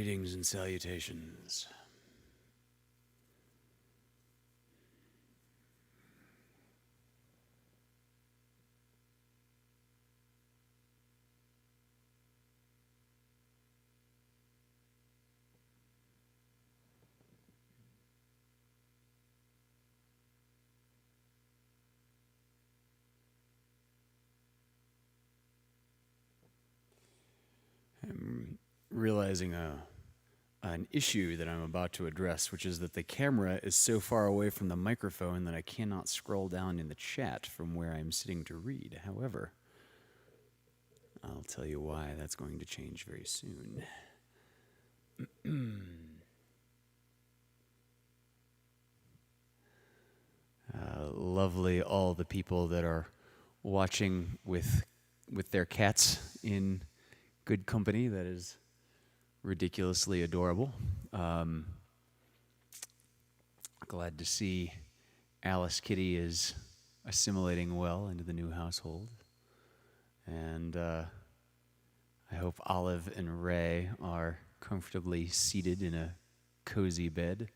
Greetings and salutations. I'm realizing an issue that I'm about to address, which is that the camera is so far away from the microphone that I cannot scroll down in the chat from where I'm sitting to read. However, I'll tell you why that's going to change very soon. Lovely, all the people that are watching with their cats in good company. That is ridiculously adorable. Glad to see Alice Kitty is assimilating well into the new household. And I hope Olive and Ray are comfortably seated in a cozy bed.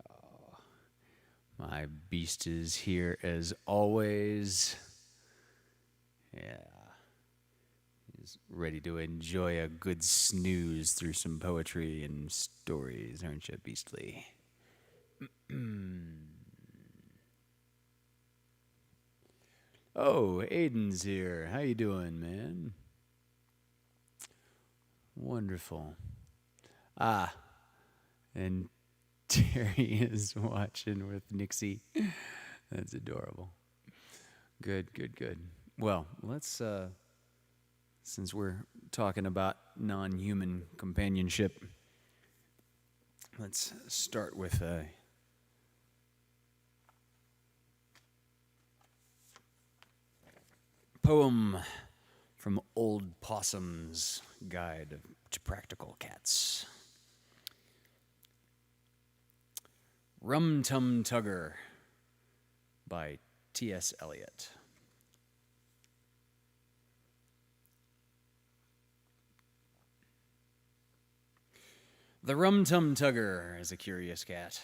Oh, my beast is here as always. Yeah. He's ready to enjoy a good snooze through some poetry and stories, aren't you, Beastly? Oh, Aiden's here. How you doing, man? Wonderful. And Terry is watching with Nixie. That's adorable. Good. Well, let's, since we're talking about non-human companionship, let's start with a poem from Old Possum's Guide to Practical Cats. Rum Tum Tugger by T.S. Eliot. The Rum Tum Tugger is a curious cat.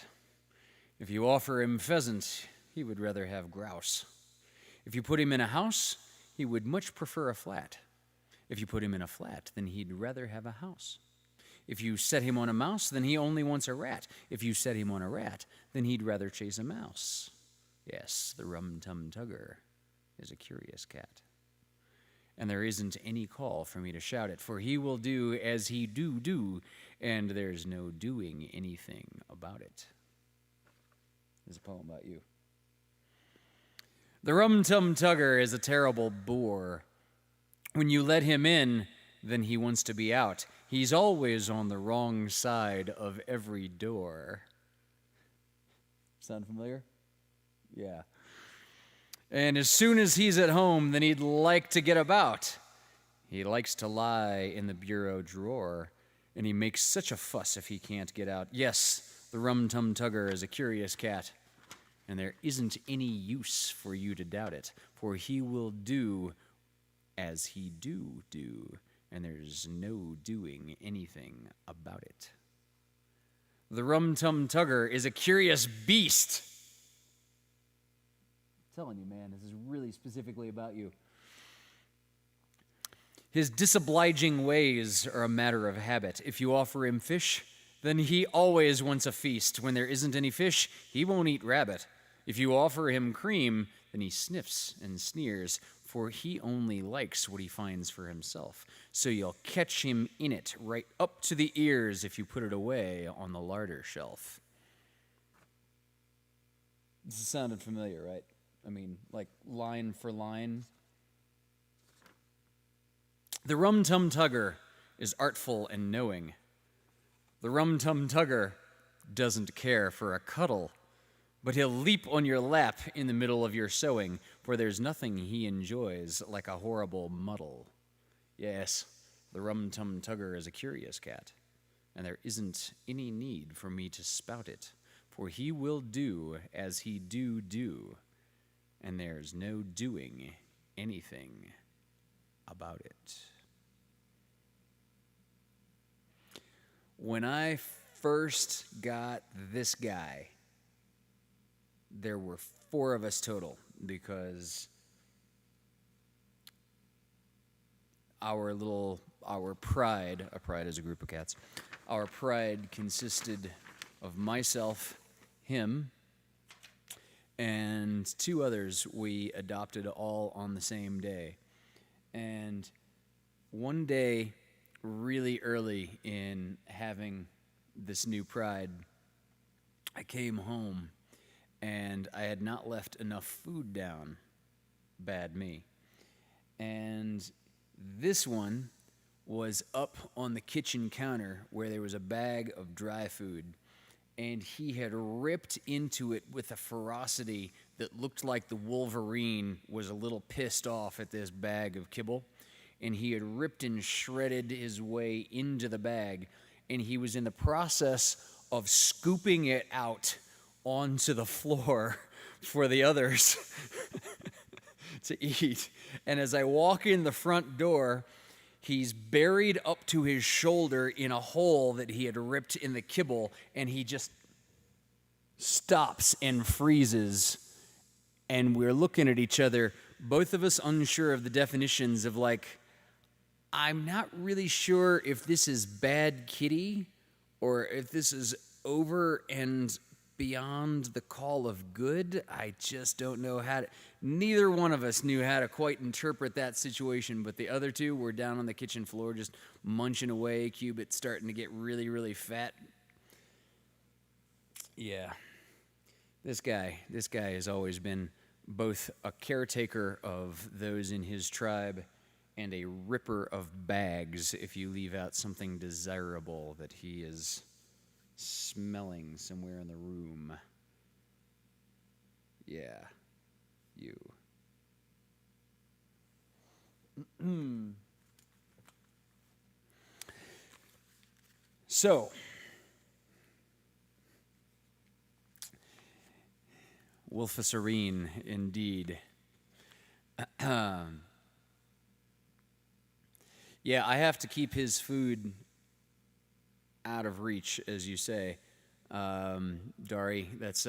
If you offer him pheasant, he would rather have grouse. If you put him in a house, he would much prefer a flat. If you put him in a flat, then he'd rather have a house. If you set him on a mouse, then he only wants a rat. If you set him on a rat, then he'd rather chase a mouse. Yes, the Rum Tum Tugger is a curious cat. And there isn't any call for me to shout it, for he will do as he do, and there's no doing anything about it. There's a poem about you. The Rum Tum Tugger is a terrible bore. When you let him in, then he wants to be out. He's always on the wrong side of every door. Sound familiar? Yeah. And as soon as he's at home, then he'd like to get about. He likes to lie in the bureau drawer, and he makes such a fuss if he can't get out. Yes, the Rum Tum Tugger is a curious cat, and there isn't any use for you to doubt it, for he will do as he do, and there's no doing anything about it. The Rum Tum Tugger is a curious beast. I'm telling you, man, this is really specifically about you. His disobliging ways are a matter of habit. If you offer him fish, then he always wants a feast. When there isn't any fish, he won't eat rabbit. If you offer him cream, then he sniffs and sneers, for he only likes what he finds for himself. So you'll catch him in it right up to the ears if you put it away on the larder shelf. This sounded familiar, right? I mean, like line for line. The Rum Tum Tugger is artful and knowing. The Rum Tum Tugger doesn't care for a cuddle, but he'll leap on your lap in the middle of your sewing, for there's nothing he enjoys like a horrible muddle. Yes, the Rum Tum Tugger is a curious cat, and there isn't any need for me to spout it, for he will do as he do, and there's no doing anything about it. When I first got this guy, there were 4 of us total because our pride, a pride is a group of cats, our pride consisted of myself, him, and 2 others we adopted all on the same day. And one day, really early in having this new pride, I came home and I had not left enough food down. Bad me. And this one was up on the kitchen counter where there was a bag of dry food, and he had ripped into it with a ferocity that looked like the Wolverine was a little pissed off at this bag of kibble, and he had ripped and shredded his way into the bag, and he was in the process of scooping it out onto the floor for the others to eat. And as I walk in the front door, he's buried up to his shoulder in a hole that he had ripped in the kibble, and he just stops and freezes. And we're looking at each other, both of us unsure of the definitions of, like, I'm not really sure if this is bad kitty or if this is over and beyond the call of good. I just don't know how to. Neither one of us knew how to quite interpret that situation, but the other 2 were down on the kitchen floor just munching away, Cubit starting to get really, really fat. Yeah. This guy has always been both a caretaker of those in his tribe and a ripper of bags if you leave out something desirable that he is smelling somewhere in the room. Yeah, you. So, Wolfasarine, indeed. Yeah, I have to keep his food out of reach, as you say, Dari. That's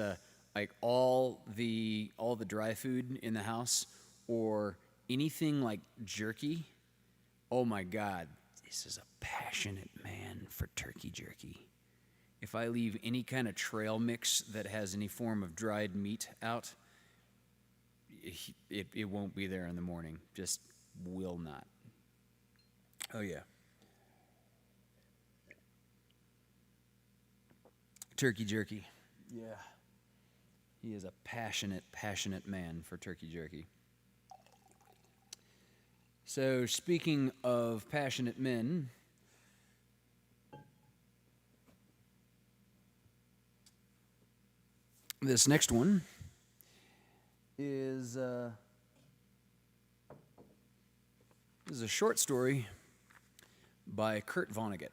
like all the dry food in the house or anything like jerky. Oh my God, this is a passionate man for turkey jerky. If I leave any kind of trail mix that has any form of dried meat out, it won't be there in the morning. Just will not. Oh, yeah. Turkey jerky. Yeah. He is a passionate, passionate man for turkey jerky. So, speaking of passionate men, this next one is a short story by Kurt Vonnegut.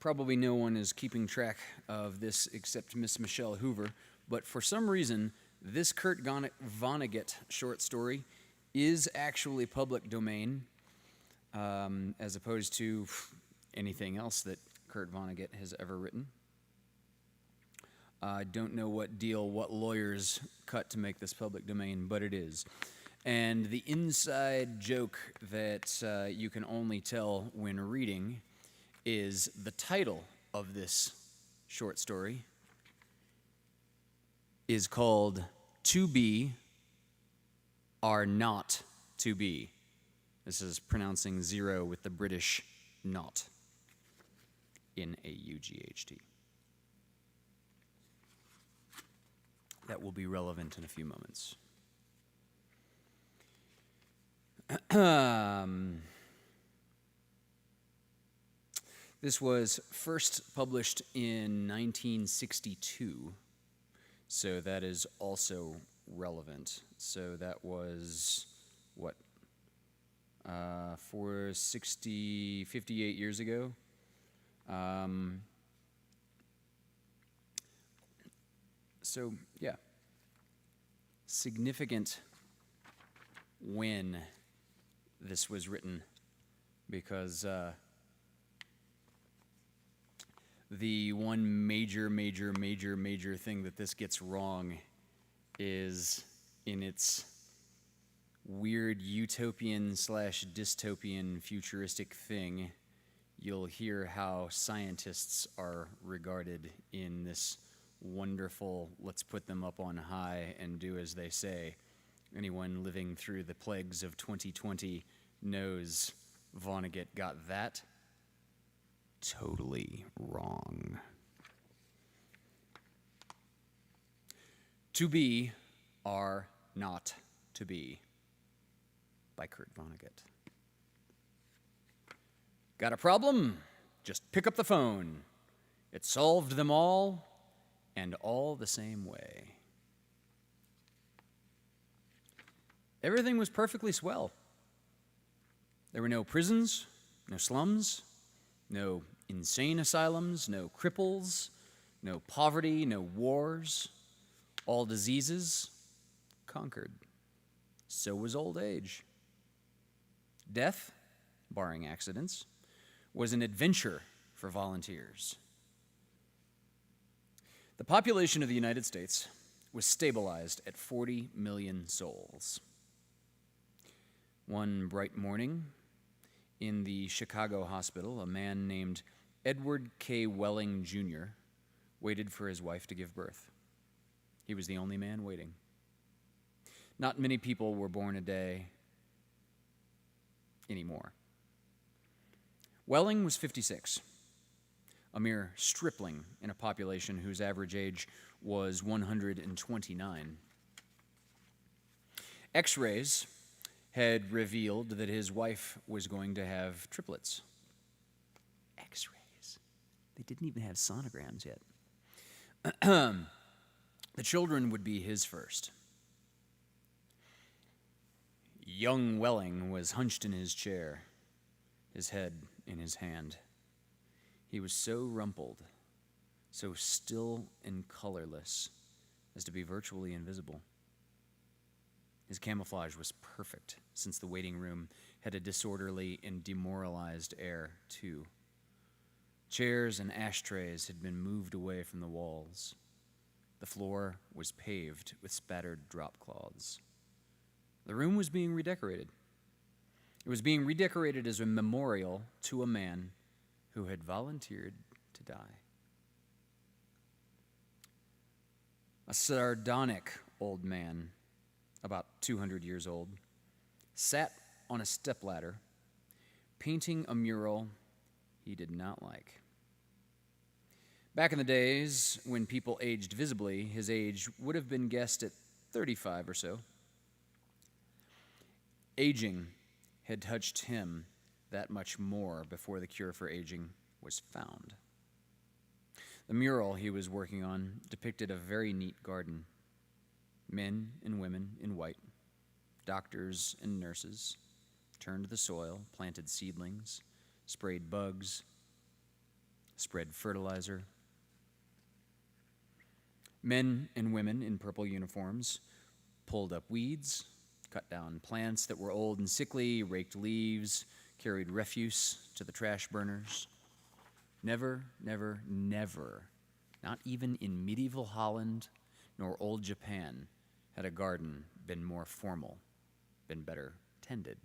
Probably no one is keeping track of this except Miss Michelle Hoover, but for some reason, this Kurt Vonnegut short story is actually public domain, as opposed to anything else that Kurt Vonnegut has ever written. I don't know what lawyers cut to make this public domain, but it is. And the inside joke that you can only tell when reading is the title of this short story is called To Be Are Not To Be. This is pronouncing 0 with the British not in A-U-G-H-T. That will be relevant in a few moments. This was first published in 1962, so that is also relevant. So that was, what, 58 years ago? So, yeah, significant when this was written because the one major thing that this gets wrong is in its weird utopian / dystopian futuristic thing. You'll hear how scientists are regarded in this wonderful, let's put them up on high and do as they say. Anyone living through the plagues of 2020 knows Vonnegut got that totally wrong. To be are not to be, by Kurt Vonnegut. Got a problem? Just pick up the phone. It solved them all, and all the same way. Everything was perfectly swell. There were no prisons, no slums, no insane asylums, no cripples, no poverty, no wars. All diseases conquered. So was old age. Death, barring accidents, was an adventure for volunteers. The population of the United States was stabilized at 40 million souls. One bright morning, in the Chicago hospital, a man named Edward K. Welling, Jr. waited for his wife to give birth. He was the only man waiting. Not many people were born a day anymore. Welling was 56, a mere stripling in a population whose average age was 129. X-rays had revealed that his wife was going to have triplets. X-rays. They didn't even have sonograms yet. The children would be his first. Young Welling was hunched in his chair, his head in his hand. He was so rumpled, so still and colorless as to be virtually invisible. His camouflage was perfect, since the waiting room had a disorderly and demoralized air, too. Chairs and ashtrays had been moved away from the walls. The floor was paved with spattered drop cloths. The room was being redecorated. It was being redecorated as a memorial to a man who had volunteered to die. A sardonic old man, about 200 years old, sat on a stepladder, painting a mural he did not like. Back in the days when people aged visibly, his age would have been guessed at 35 or so. Aging had touched him that much more before the cure for aging was found. The mural he was working on depicted a very neat garden. Men and women in white, doctors and nurses, turned the soil, planted seedlings, sprayed bugs, spread fertilizer. Men and women in purple uniforms pulled up weeds, cut down plants that were old and sickly, raked leaves, carried refuse to the trash burners. Never, never, never, not even in medieval Holland nor old Japan, had a garden been more formal, been better tended.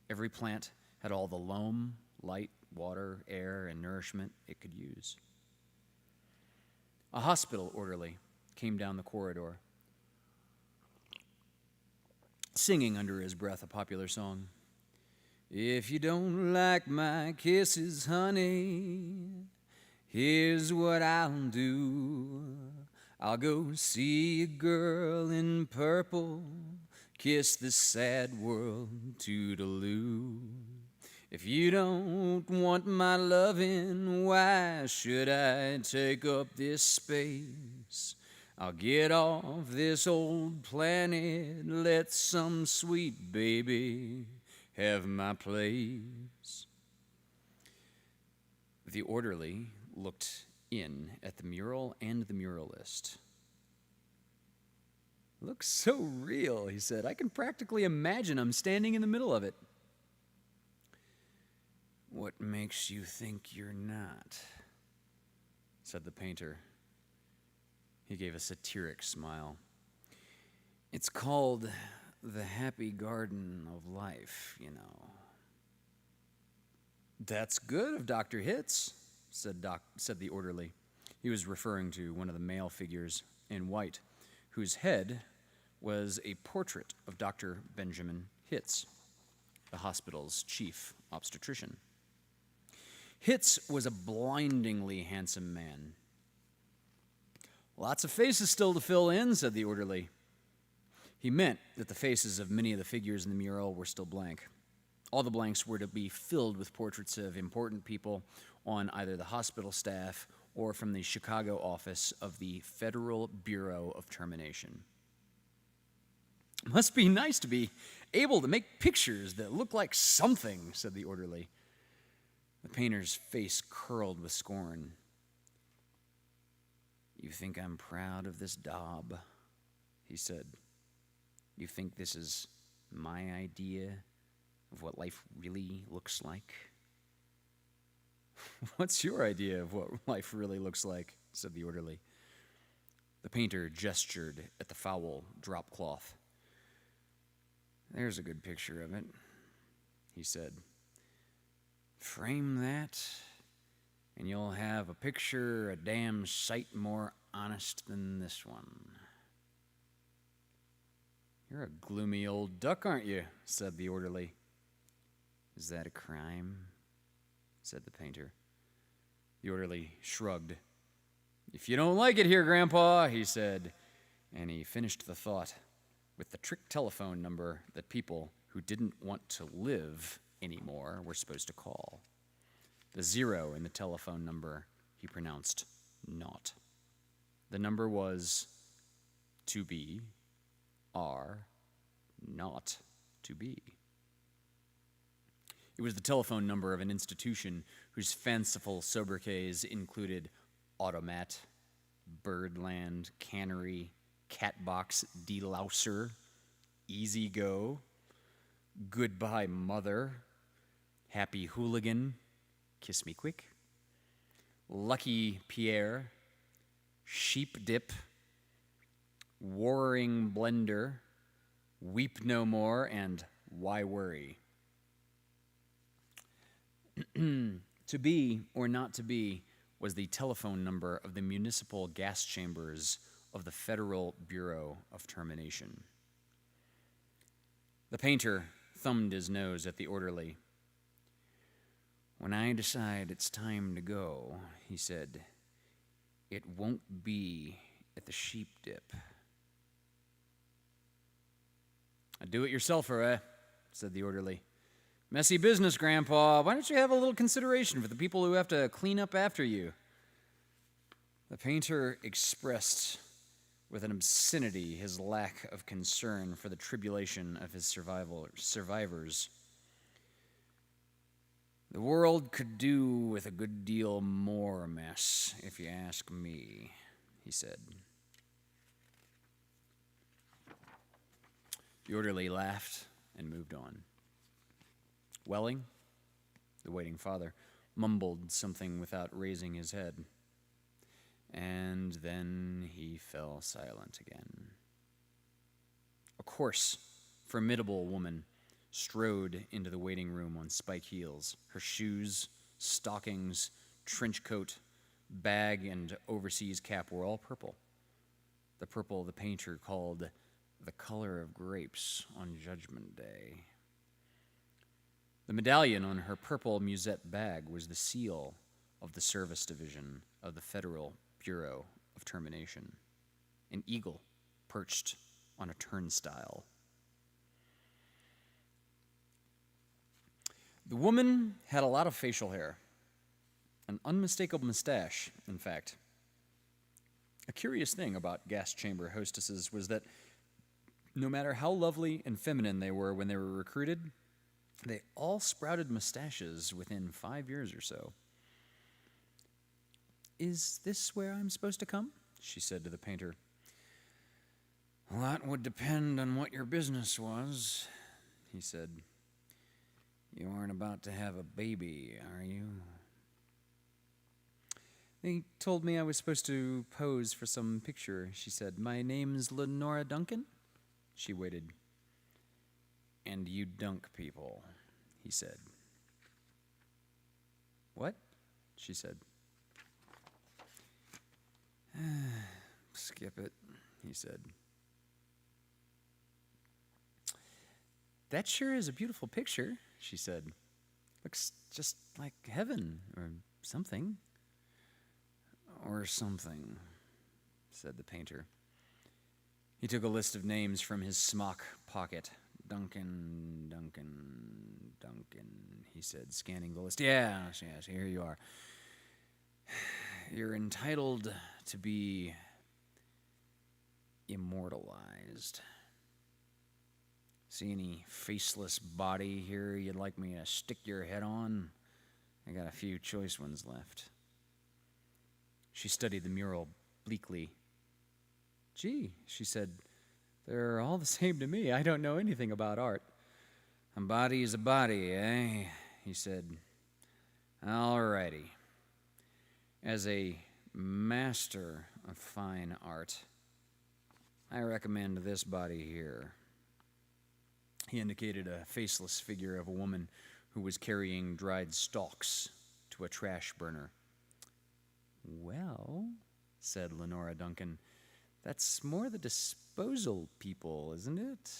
Every plant had all the loam, light, water, air, and nourishment it could use. A hospital orderly came down the corridor, singing under his breath a popular song. If you don't like my kisses, honey, here's what I'll do. I'll go see a girl in purple, kiss the sad world toodaloo. If you don't want my loving, why should I take up this space? I'll get off this old planet, let some sweet baby have my place. The orderly looked in at the mural and the muralist. Looks so real, he said. I can practically imagine I'm standing in the middle of it. makes you think you're not?" said the painter. He gave a satiric smile. "It's called the happy garden of life, you know." "That's good of Dr. Hitz," said the orderly. He was referring to one of the male figures in white, whose head was a portrait of Dr. Benjamin Hitz, the hospital's chief obstetrician. Hitz was a blindingly handsome man. "Lots of faces still to fill in," said the orderly. He meant that the faces of many of the figures in the mural were still blank. All the blanks were to be filled with portraits of important people on either the hospital staff or from the Chicago office of the Federal Bureau of Termination. "Must be nice to be able to make pictures that look like something," said the orderly. The painter's face curled with scorn. "You think I'm proud of this daub?" he said. "You think this is my idea of what life really looks like?" "What's your idea of what life really looks like?" said the orderly. The painter gestured at the foul drop cloth. "There's a good picture of it," he said. "Frame that, and you'll have a picture a damn sight more honest than this one." "You're a gloomy old duck, aren't you?" said the orderly. "Is that a crime?" said the painter. The orderly shrugged. "If you don't like it here, Grandpa," he said, and he finished the thought with the trick telephone number that people who didn't want to live anymore were supposed to call. The 0 in the telephone number he pronounced naught. The number was to be, are, not to be. It was the telephone number of an institution whose fanciful sobriquets included Automat, Birdland, Cannery, Catbox, Delouser, Easy Go, Goodbye Mother, Happy Hooligan, Kiss Me Quick, Lucky Pierre, Sheep Dip, Warring Blender, Weep No More, and Why Worry? To be or not to be was the telephone number of the municipal gas chambers of the Federal Bureau of Termination. The painter thumbed his nose at the orderly. "When I decide it's time to go," he said, "it won't be at the Sheep Dip." "A do-it-yourselfer, eh?" said the orderly. "Messy business, Grandpa. Why don't you have a little consideration for the people who have to clean up after you?" The painter expressed with an obscenity his lack of concern for the tribulation of his survivors. "The world could do with a good deal more mess, if you ask me," he said. The orderly laughed and moved on. Welling, the waiting father, mumbled something without raising his head. And then he fell silent again. A coarse, formidable woman strode into the waiting room on spike heels. Her shoes, stockings, trench coat, bag, and overseas cap were all purple. The purple the painter called the color of grapes on Judgment Day. The medallion on her purple musette bag was the seal of the Service Division of the Federal Bureau of Termination, an eagle perched on a turnstile. The woman had a lot of facial hair, an unmistakable mustache, in fact. A curious thing about gas chamber hostesses was that no matter how lovely and feminine they were when they were recruited, they all sprouted mustaches within 5 years or so. "Is this where I'm supposed to come?" she said to the painter. "That would depend on what your business was," he said. You aren't about to have a baby, are you? They told me I was supposed to pose for some picture, she said. My name's Lenora Duncan. She waited. And you dunk people, he said. What? She said. Skip it, he said. That sure is a beautiful picture, she said. Looks just like heaven or something. Or something, said the painter. He took a list of names from his smock pocket. Duncan, he said, scanning the list. Yes, here you are. You're entitled to be immortalized. See any faceless body here you'd like me to stick your head on? I got a few choice ones left. She studied the mural bleakly. Gee, she said, they're all the same to me. I don't know anything about art. A body is a body, eh? He said. All righty. As a master of fine art, I recommend this body here. He indicated a faceless figure of a woman who was carrying dried stalks to a trash burner. Well, said Lenora Duncan, that's more the disposal people, isn't it?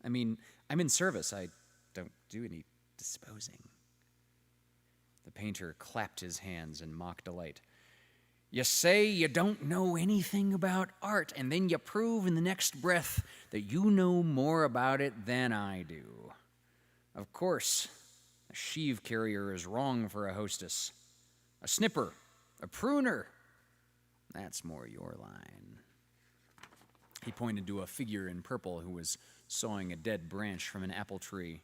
I mean, I'm in service. I don't do any disposing. The painter clapped his hands in mock delight. You say you don't know anything about art, and then you prove in the next breath that you know more about it than I do. Of course, a sheave carrier is wrong for a hostess. A snipper, a pruner, that's more your line. He pointed to a figure in purple who was sawing a dead branch from an apple tree.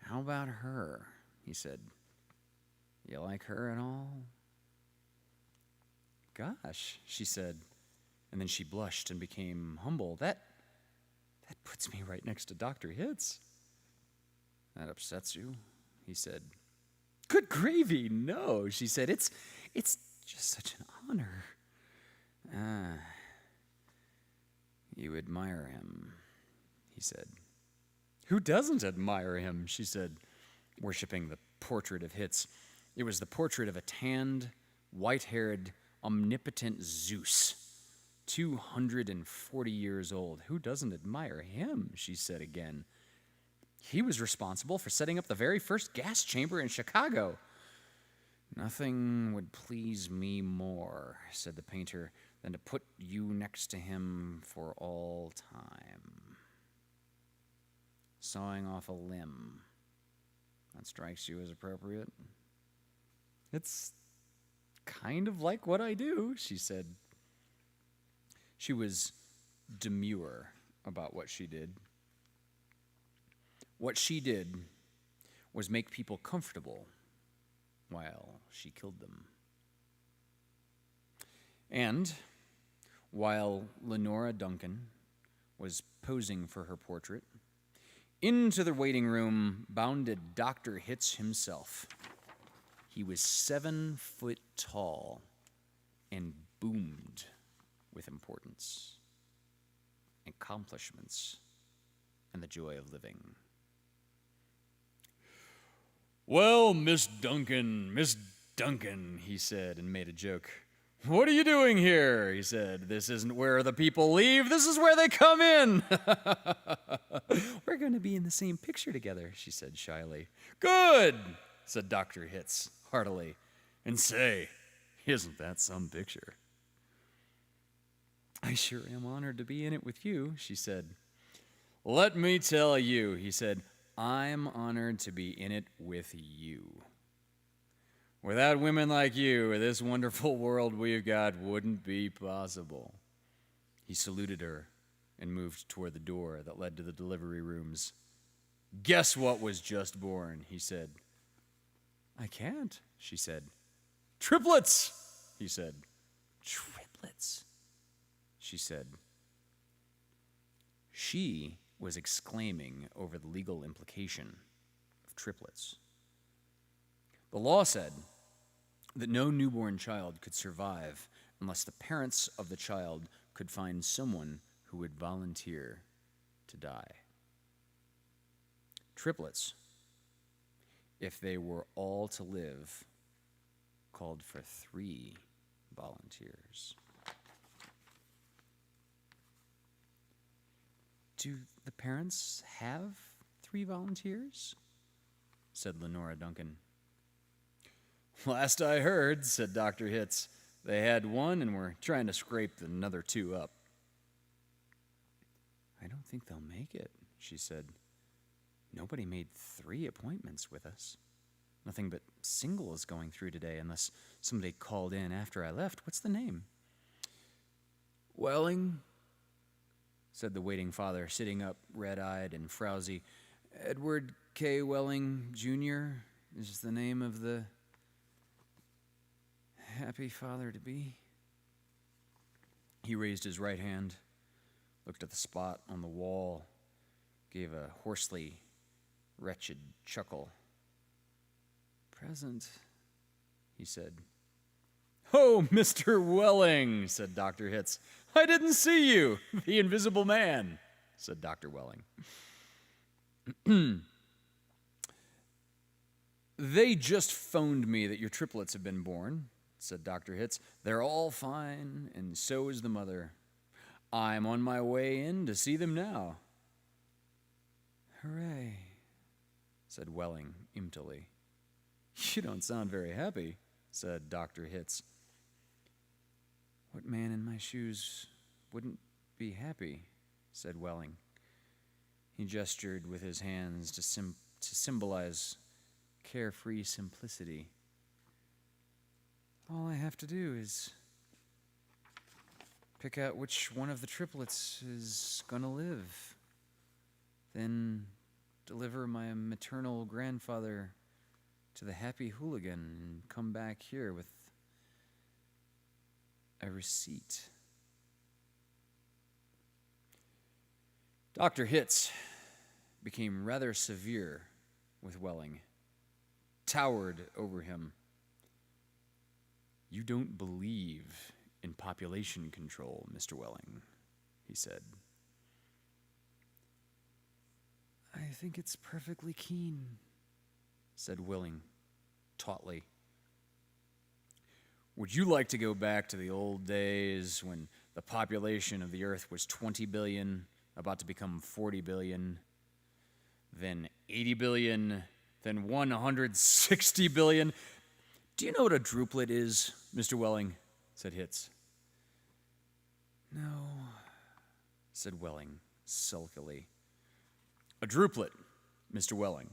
How about her? He said. You like her at all? Gosh, she said, and then she blushed and became humble. That puts me right next to Dr. Hitz. That upsets you, he said. Good gravy, no, she said. It's just such an honor. You admire him, he said. Who doesn't admire him, she said, worshiping the portrait of Hitz. It was the portrait of a tanned, white-haired, omnipotent Zeus, 240 years old. Who doesn't admire him, she said again. He was responsible for setting up the very first gas chamber in Chicago. Nothing would please me more, said the painter, than to put you next to him for all time. Sawing off a limb. That strikes you as appropriate? It's kind of like what I do, she said. She was demure about what she did. What she did was make people comfortable while she killed them. And while Lenora Duncan was posing for her portrait, into the waiting room bounded Dr. Hitz himself. He was 7 foot tall and boomed with importance, accomplishments, and the joy of living. Well, Miss Duncan, he said, and made a joke. What are you doing here? He said. This isn't where the people leave. This is where they come in. We're going to be in the same picture together, she said shyly. Good, said Dr. Hitz heartily. And say, isn't that some picture? I sure am honored to be in it with you, she said. Let me tell you, he said, I'm honored to be in it with you. Without women like you, this wonderful world we've got wouldn't be possible. He saluted her and moved toward the door that led to the delivery rooms. Guess what was just born, he said. I can't, she said. Triplets, he said. Triplets, she said. She was exclaiming over the legal implication. of triplets. The law said that no newborn child could survive unless the parents of the child could find someone who would volunteer to die. Triplets, if they were all to live, called for 3 volunteers. Do the parents have 3 volunteers? Said Lenora Duncan. Last I heard, said Dr. Hitz, they had 1 and were trying to scrape another 2 up. I don't think they'll make it, she said. Nobody made 3 appointments with us. Nothing but singles going through today, unless somebody called in after I left. What's the name? Welling, said the waiting father, sitting up red-eyed and frowsy. Edward K. Welling, Jr. is the name of the happy father-to-be. He raised his right hand, looked at the spot on the wall, gave a hoarsely wretched chuckle. Present, he said. Oh, Mr. Welling, said Dr. Hitz. I didn't see you, the invisible man, said Dr. Welling. They just phoned me that your triplets have been born, said Dr. Hitz. They're all fine, and so is the mother. I'm on my way in to see them now. Hooray, said Welling emptily. You don't sound very happy, said Dr. Hitz. What man in my shoes wouldn't be happy, said Welling. He gestured with his hands to symbolize carefree simplicity. All I have to do is pick out which one of the triplets is gonna live, then deliver my maternal grandfather to the happy hooligan and come back here with a receipt. Dr. Hitz became rather severe with Welling, towered over him. You don't believe in population control, Mr. Welling, he said. I think it's perfectly keen, said Welling tautly. Would you like to go back to the old days when the population of the earth was 20 billion, about to become 40 billion, then 80 billion, then 160 billion? Do you know what a druplet is, Mr. Welling? Said Hitz. No, said Welling sulkily. A druplet, Mr. Welling,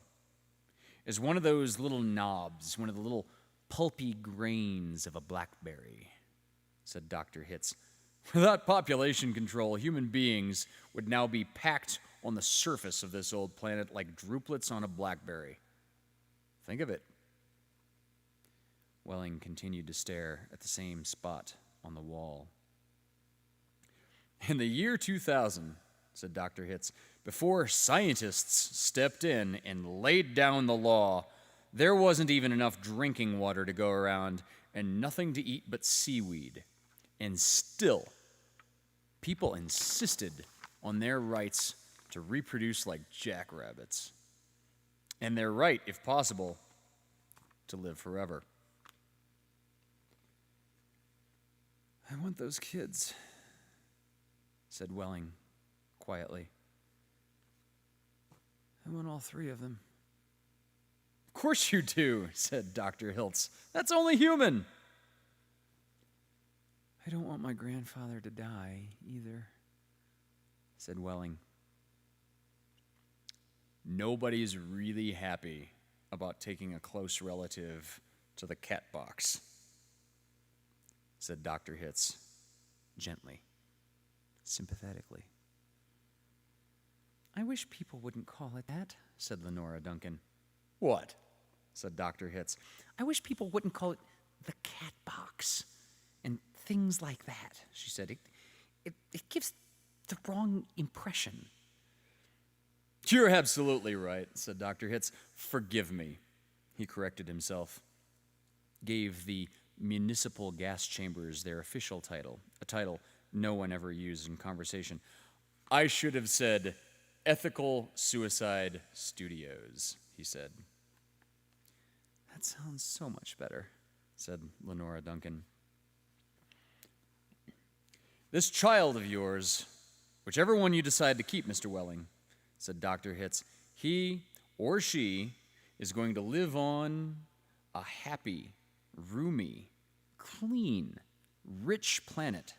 is one of those little knobs, one of the little pulpy grains of a blackberry, said Dr. Hitz. Without population control, human beings would now be packed on the surface of this old planet like drupelets on a blackberry. Think of it. Welling continued to stare at the same spot on the wall. In the year 2000, said Dr. Hitz, before scientists stepped in and laid down the law, there wasn't even enough drinking water to go around and nothing to eat but seaweed. And still, people insisted on their rights to reproduce like jackrabbits. And their right, if possible, to live forever. I want those kids, said Welling quietly. I want all 3 of them. Of course you do, said Dr. Hitz. That's only human. I don't want my grandfather to die either, said Welling. Nobody's really happy about taking a close relative to the cat box, said Dr. Hitz, gently, sympathetically. I wish people wouldn't call it that, said Lenora Duncan. What? Said Dr. Hitz. I wish people wouldn't call it the cat box and things like that, she said. It gives the wrong impression. You're absolutely right, said Dr. Hitz. Forgive me. He corrected himself. Gave the municipal gas chambers their official title, a title no one ever used in conversation. I should have said Ethical Suicide Studios, he said. That sounds so much better, said Lenora Duncan. This child of yours, whichever one you decide to keep, Mr. Welling, said Dr. Hitz, he or she is going to live on a happy, roomy, clean, rich planet,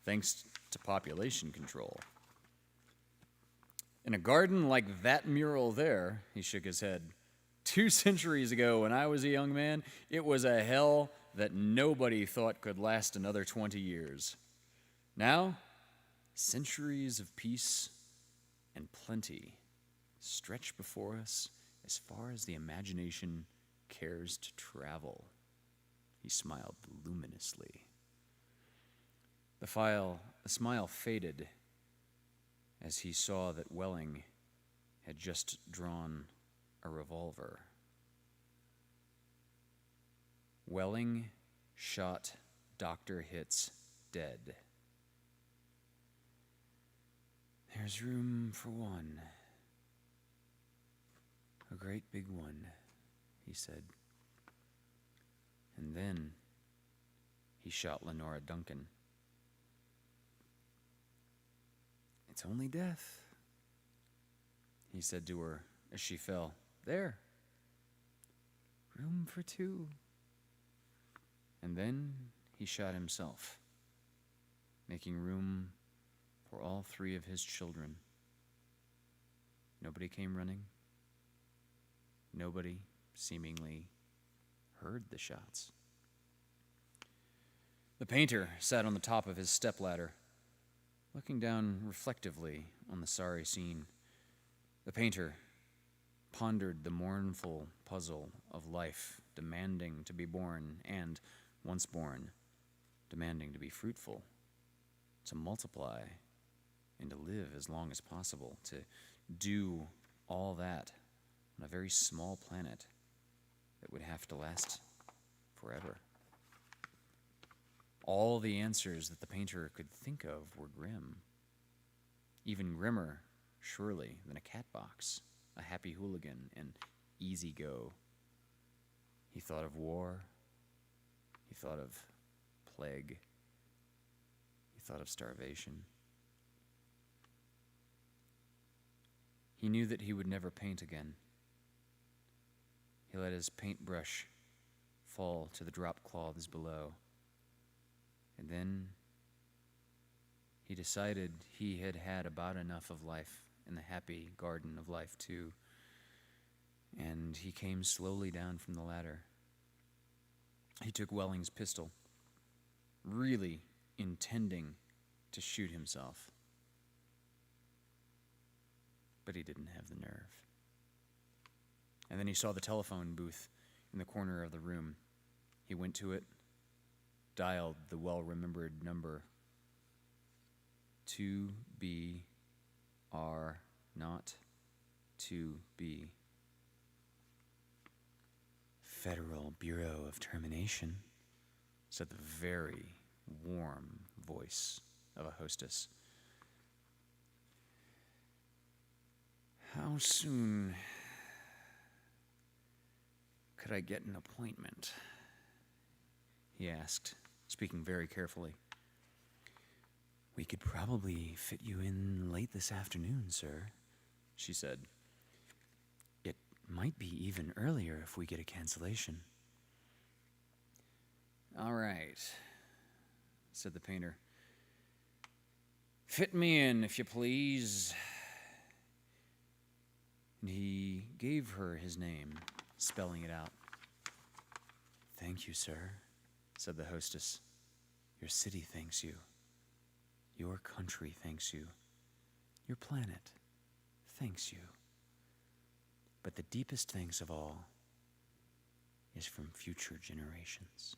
thanks to population control. In a garden like that mural there, he shook his head. 2 centuries ago, when I was a young man, it was a hell that nobody thought could last another 20 years. Now, centuries of peace and plenty stretch before us as far as the imagination cares to travel. He smiled luminously. The smile faded as he saw that Welling had just drawn a revolver. Welling shot Dr. Hitz dead. There's room for one. A great big one, he said. And then he shot Lenora Duncan. It's only death, he said to her as she fell. There. Room for 2. And then he shot himself, making room for all 3 of his children. Nobody came running. Nobody seemingly heard the shots. The painter sat on the top of his stepladder, looking down reflectively on the sorry scene. The painter pondered the mournful puzzle of life, demanding to be born and, once born, demanding to be fruitful, to multiply, and to live as long as possible, to do all that on a very small planet that would have to last forever. All the answers that the painter could think of were grim. Even grimmer, surely, than a cat box, a happy hooligan, and easy go. He thought of war. He thought of plague. He thought of starvation. He knew that he would never paint again. He let his paintbrush fall to the drop cloths below. And then he decided he had had about enough of life in the happy garden of life, too. And he came slowly down from the ladder. He took Welling's pistol, really intending to shoot himself. But he didn't have the nerve. And then he saw the telephone booth in the corner of the room. He went to it, dialed the well-remembered number 2B R not 2B. Federal Bureau of Termination, said the very warm voice of a hostess. How soon could I get an appointment? He asked, speaking very carefully. We could probably fit you in late this afternoon, sir, she said. It might be even earlier if we get a cancellation. All right, said the painter. Fit me in, if you please. And he gave her his name, spelling it out. Thank you, sir, said the hostess. Your city thanks you. Your country thanks you. Your planet thanks you. But the deepest thanks of all is from future generations.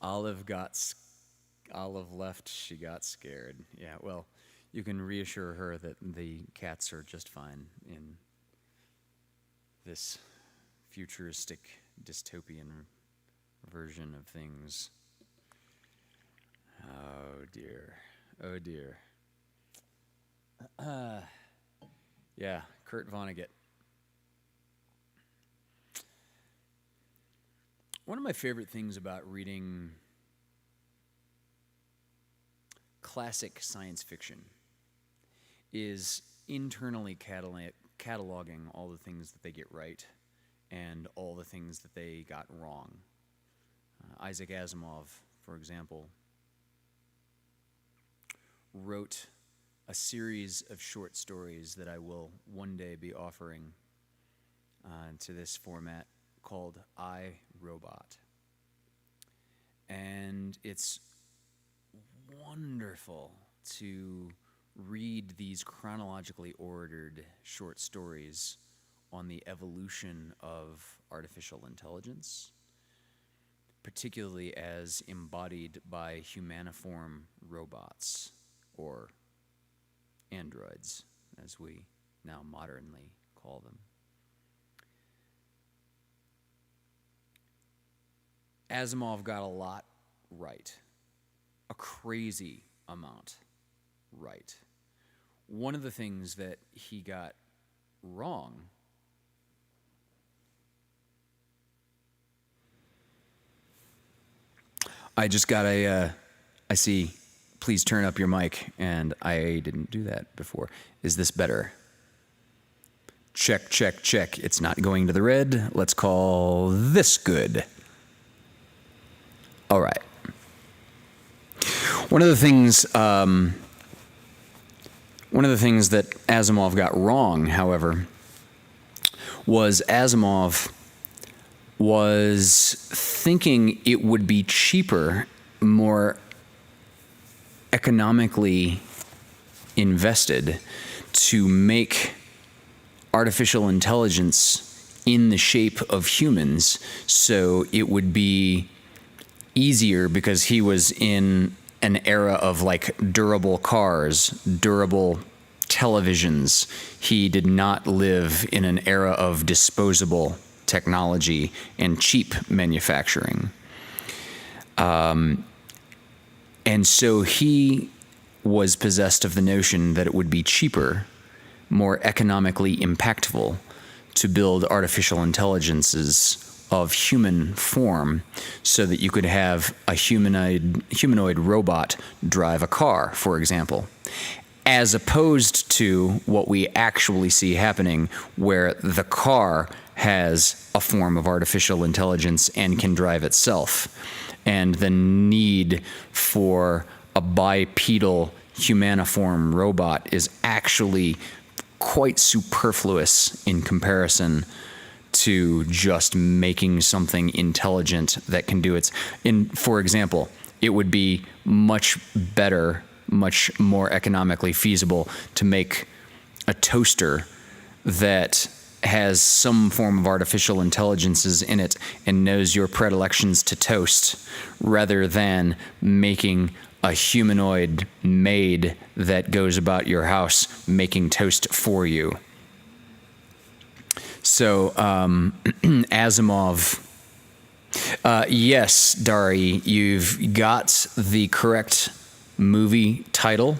Olive left, she got scared. Yeah, well, you can reassure her that the cats are just fine in this futuristic dystopian version of things. Oh dear. Oh dear. Yeah, Kurt Vonnegut. One of my favorite things about reading classic science fiction is internally cataloging all the things that they get right and all the things that they got wrong. Isaac Asimov, for example, wrote a series of short stories that I will one day be offering to this format called I, Robot. And it's wonderful to read these chronologically ordered short stories on the evolution of artificial intelligence, particularly as embodied by humaniform robots, or androids, as we now modernly call them. Asimov got a lot right, a crazy amount right. One of the things that he got wrong I just got I see, please turn up your mic, and I didn't do that before. Is this better? Check, check, check. It's not going to the red. Let's call this good. All right. One of the things that Asimov got wrong, however, was Asimov was thinking it would be cheaper, more economically invested, to make artificial intelligence in the shape of humans, so it would be easier, because he was in an era of like durable cars, durable televisions. He did not live in an era of disposable technology and cheap manufacturing. And so he was possessed of the notion that it would be cheaper, more economically impactful, to build artificial intelligences of human form, so that you could have a humanoid robot drive a car, for example, as opposed to what we actually see happening, where the car has a form of artificial intelligence and can drive itself, and the need for a bipedal humaniform robot is actually quite superfluous in comparison to just making something intelligent that can do its. For example, it would be much better, much more economically feasible to make a toaster that has some form of artificial intelligences in it and knows your predilections to toast, rather than making a humanoid maid that goes about your house making toast for you. So, Asimov, yes, Dari, you've got the correct movie title,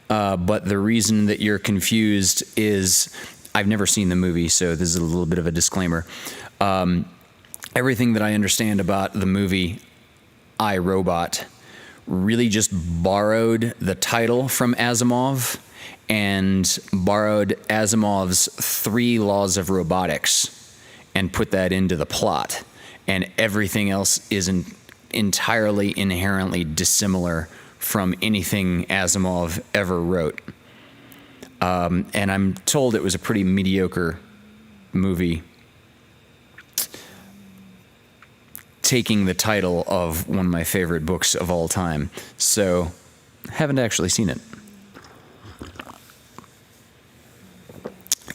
but the reason that you're confused is I've never seen the movie, so this is a little bit of a disclaimer. Everything that I understand about the movie I, Robot really just borrowed the title from Asimov and borrowed Asimov's 3 laws of robotics and put that into the plot. And everything else is entirely inherently dissimilar from anything Asimov ever wrote. And I'm told it was a pretty mediocre movie, taking the title of one of my favorite books of all time. So, haven't actually seen it.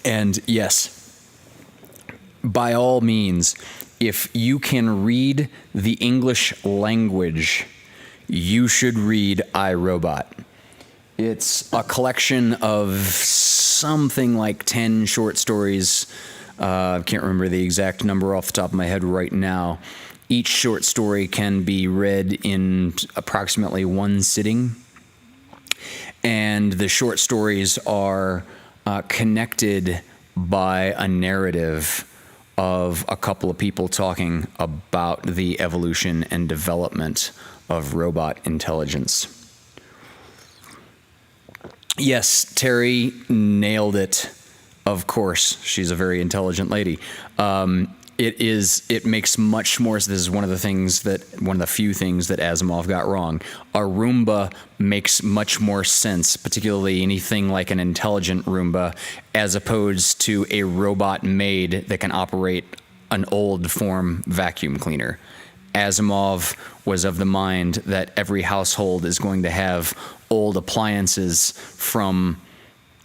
And yes, by all means, if you can read the English language, you should read I, Robot. It's a collection of something like 10 short stories. I can't remember the exact number off the top of my head right now. Each short story can be read in approximately one sitting. And the short stories are connected by a narrative of a couple of people talking about the evolution and development of robot intelligence. Yes, Terry nailed it. Of course, she's a very intelligent lady. It makes much more, this is one of the few things that Asimov got wrong. A Roomba makes much more sense, particularly anything like an intelligent Roomba, as opposed to a robot maid that can operate an old form vacuum cleaner. Asimov was of the mind that every household is going to have old appliances from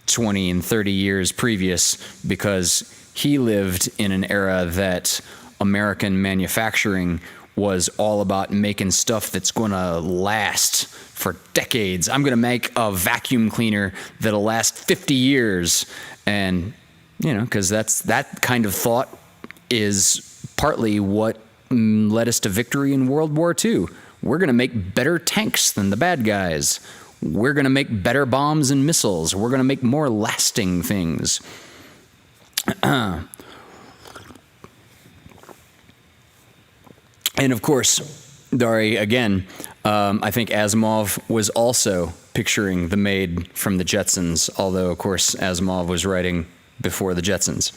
20 and 30 years previous, because he lived in an era that American manufacturing was all about making stuff that's going to last for decades. I'm going to make a vacuum cleaner that'll last 50 years. And, because that kind of thought is partly what led us to victory in World War II. We're going to make better tanks than the bad guys. We're going to make better bombs and missiles. We're going to make more lasting things. And of course, Dari, again, I think Asimov was also picturing the maid from the Jetsons, although, of course, Asimov was writing before the Jetsons.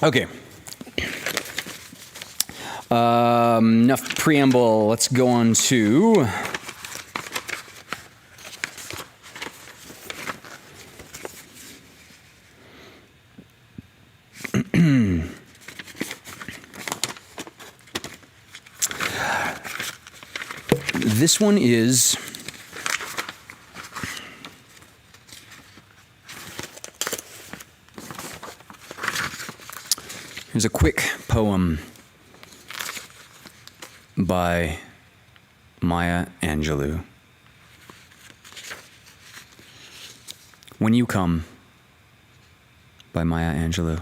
Okay. Enough preamble. Let's go on to... This one is here's a quick poem by Maya Angelou. When You Come by Maya Angelou.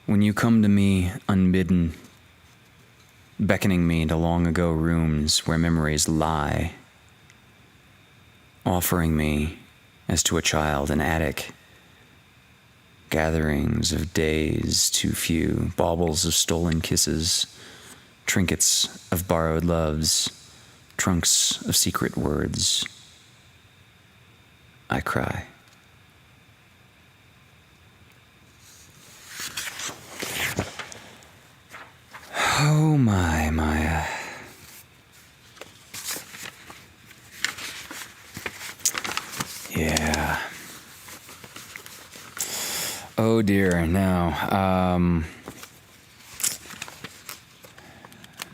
When you come to me unbidden, beckoning me to long ago rooms where memories lie, offering me, as to a child, an attic, gatherings of days too few, baubles of stolen kisses, trinkets of borrowed loves, trunks of secret words, I cry. Oh my, Maya. Yeah. Oh dear, now.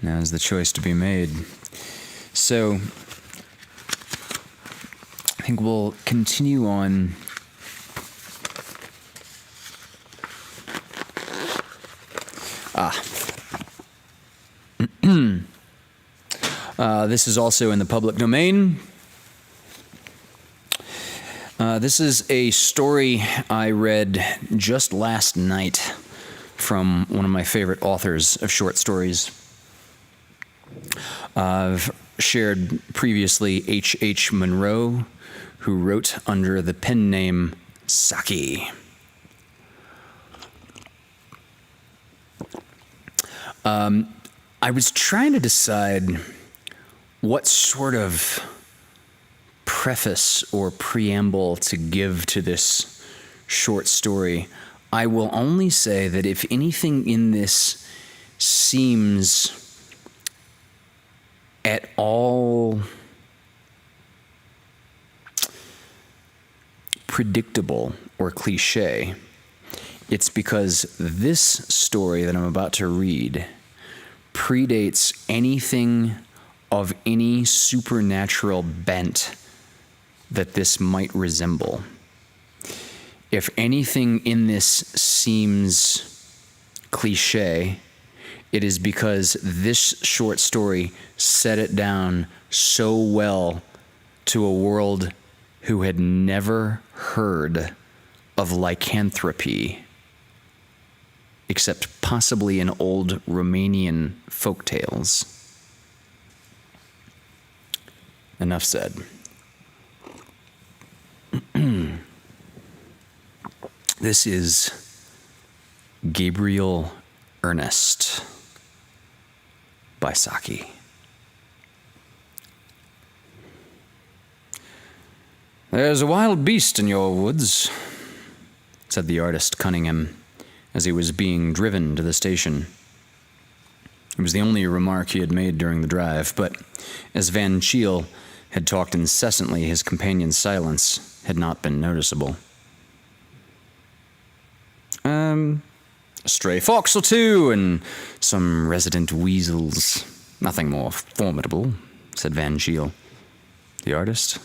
Now's the choice to be made. So, I think we'll continue on. This is also in the public domain. This is a story I read just last night from one of my favorite authors of short stories. I've shared previously H.H. Munro, who wrote under the pen name Saki. I was trying to decide what sort of preface or preamble to give to this short story. I will only say that if anything in this seems at all predictable or cliche, it's because this story that I'm about to read predates anything of any supernatural bent that this might resemble. If anything in this seems cliche, it is because this short story set it down so well to a world who had never heard of lycanthropy, except possibly in old Romanian folk tales. Enough said. This is Gabriel Ernest by Saki. "There's a wild beast in your woods," said the artist Cunningham as he was being driven to the station. It was the only remark he had made during the drive, but as Van Cheele had talked incessantly, his companion's silence had not been noticeable. A stray fox or two and some resident weasels. Nothing more formidable," said Van Cheele. The artist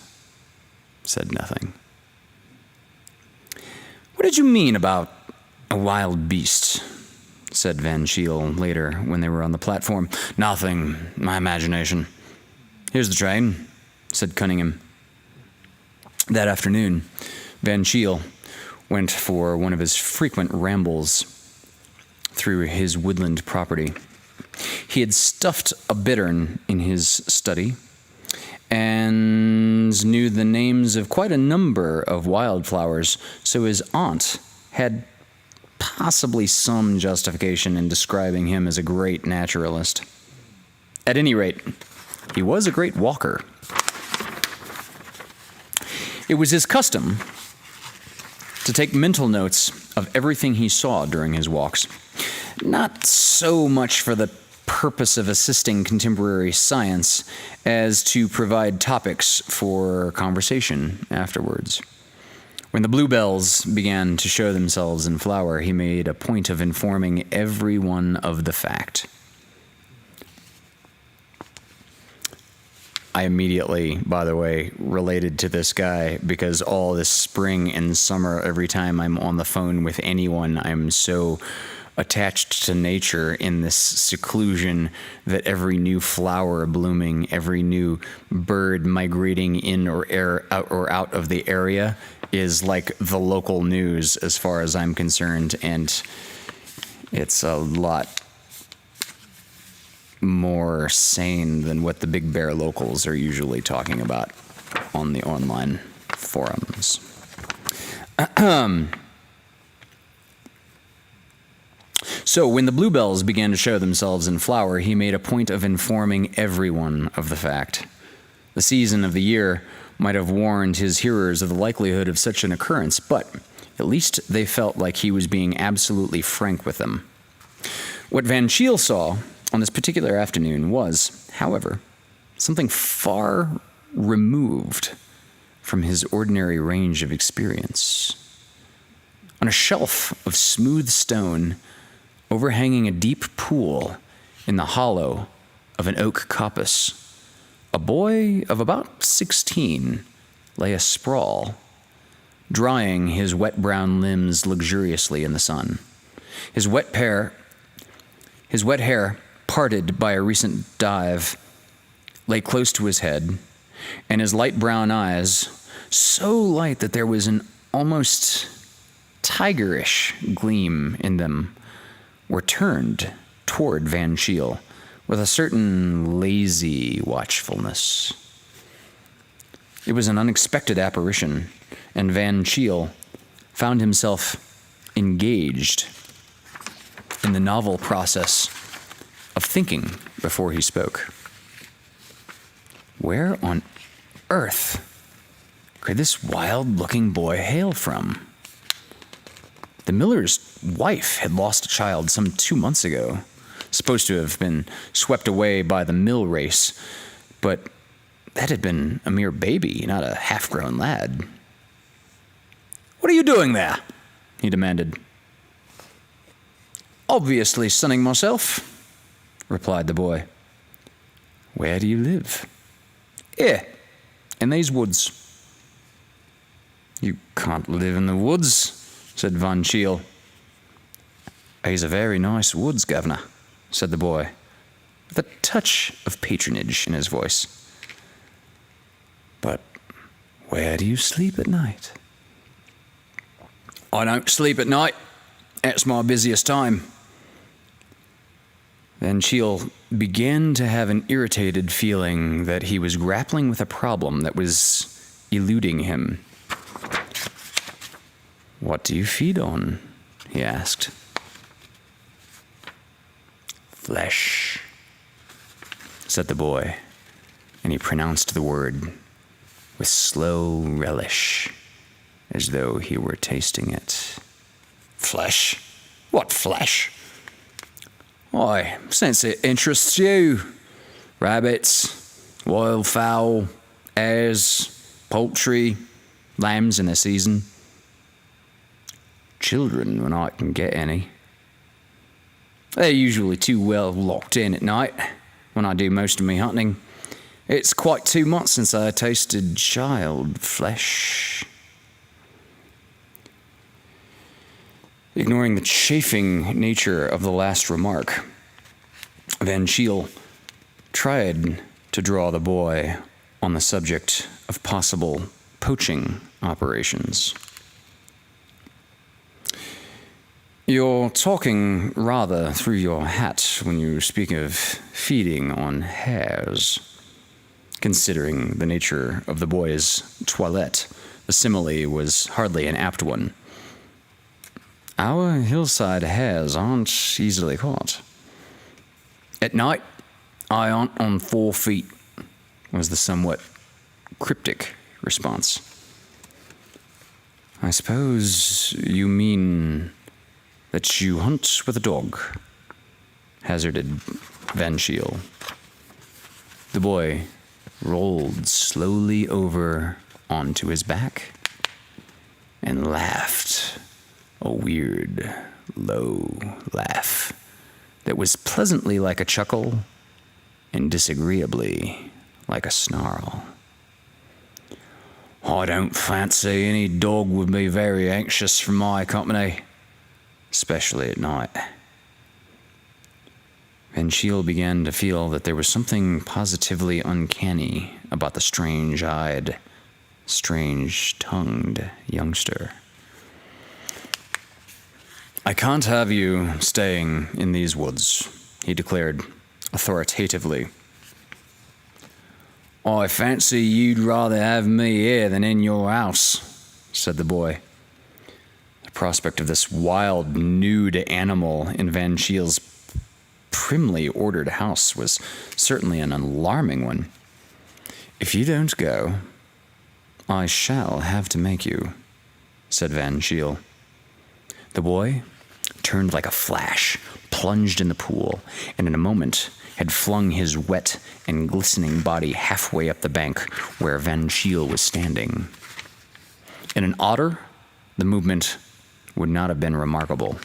said nothing. "What did you mean about a wild beast?" said Van Cheele later when they were on the platform. "Nothing, my imagination." "Here's the train," said Cunningham. That afternoon, Van Cheele went for one of his frequent rambles through his woodland property. He had stuffed a bittern in his study and knew the names of quite a number of wildflowers, so his aunt had possibly some justification in describing him as a great naturalist. At any rate, he was a great walker. It was his custom to take mental notes of everything he saw during his walks, not so much for the purpose of assisting contemporary science as to provide topics for conversation afterwards. When the bluebells began to show themselves in flower, he made a point of informing everyone of the fact. I immediately, by the way, related to this guy because all this spring and summer, every time I'm on the phone with anyone, I'm so attached to nature in this seclusion that every new flower blooming, every new bird migrating in or out of the area is like the local news as far as I'm concerned, and it's a lot more sane than what the Big Bear locals are usually talking about on the online forums. So when the bluebells began to show themselves in flower, he made a point of informing everyone of the fact. The season of the year might have warned his hearers of the likelihood of such an occurrence, but at least they felt like he was being absolutely frank with them. What Van Cheele saw on this particular afternoon was, however, something far removed from his ordinary range of experience. On a shelf of smooth stone, overhanging a deep pool in the hollow of an oak coppice, a boy of about 16 lay asprawl, drying his wet brown limbs luxuriously in the sun. His wet hair, parted by a recent dive, lay close to his head, and his light brown eyes, so light that there was an almost tigerish gleam in them, were turned toward Van Cheele with a certain lazy watchfulness. It was an unexpected apparition, and Van Cheele found himself engaged in the novel process of thinking before he spoke. Where on earth could this wild-looking boy hail from? The miller's wife had lost a child some 2 months ago, supposed to have been swept away by the mill race, but that had been a mere baby, not a half-grown lad. "What are you doing there?" he demanded. "Obviously sunning myself," replied the boy. "Where do you live?" "Here, in these woods." "You can't live in the woods," said Van Cheele. "He's a very nice woods, Governor," said the boy, with a touch of patronage in his voice. "But where do you sleep at night?" "I don't sleep at night. It's my busiest time." Then Sheil began to have an irritated feeling that he was grappling with a problem that was eluding him. "What do you feed on?" he asked. "Flesh," said the boy, and he pronounced the word with slow relish, as though he were tasting it. "Flesh? What flesh?" "Why, since it interests you, rabbits, wild fowl, hares, poultry, lambs in the season. Children when I can get any. They're usually too well locked in at night when I do most of me hunting. It's quite 2 months since I tasted child flesh." Ignoring the chafing nature of the last remark, Van Sheil tried to draw the boy on the subject of possible poaching operations. "You're talking rather through your hat when you speak of feeding on hares." Considering the nature of the boy's toilette, the simile was hardly an apt one. "Our hillside hares aren't easily caught." "At night, I hunt on 4 feet, was the somewhat cryptic response. "I suppose you mean that you hunt with a dog," hazarded Van Sheil. The boy rolled slowly over onto his back and laughed, a weird, low laugh that was pleasantly like a chuckle and disagreeably like a snarl. "I don't fancy any dog would be very anxious for my company, especially at night." Van Sheil began to feel that there was something positively uncanny about the strange-eyed, strange-tongued youngster. "I can't have you staying in these woods," he declared authoritatively. "I fancy you'd rather have me here than in your house," said the boy. The prospect of this wild, nude animal in Van Sheil's primly ordered house was certainly an alarming one. "If you don't go, I shall have to make you," said Van Sheil. The boy turned like a flash, plunged in the pool, and in a moment had flung his wet and glistening body halfway up the bank where Van Sheil was standing. In an otter, the movement would not have been remarkable.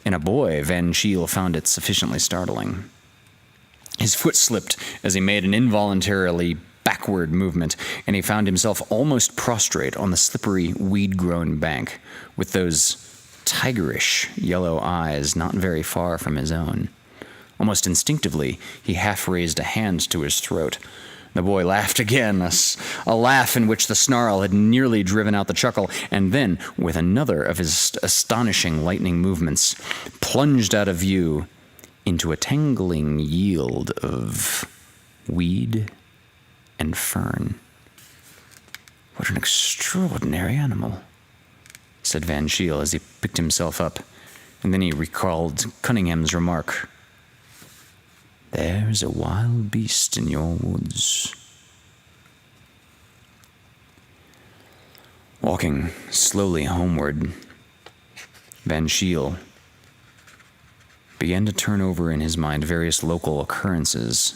In a boy, Van Sheil found it sufficiently startling. His foot slipped as he made an involuntarily backward movement, and he found himself almost prostrate on the slippery, weed-grown bank, with those tigerish yellow eyes not very far from his own. Almost instinctively, he half raised a hand to his throat. The boy laughed again, a laugh in which the snarl had nearly driven out the chuckle, and then, with another of his astonishing lightning movements, plunged out of view into a tangling yield of weed and fern. "What an extraordinary animal," said Van Sheil as he picked himself up, and then he recalled Cunningham's remark. "There's a wild beast in your woods." Walking slowly homeward, Van Sheil began to turn over in his mind various local occurrences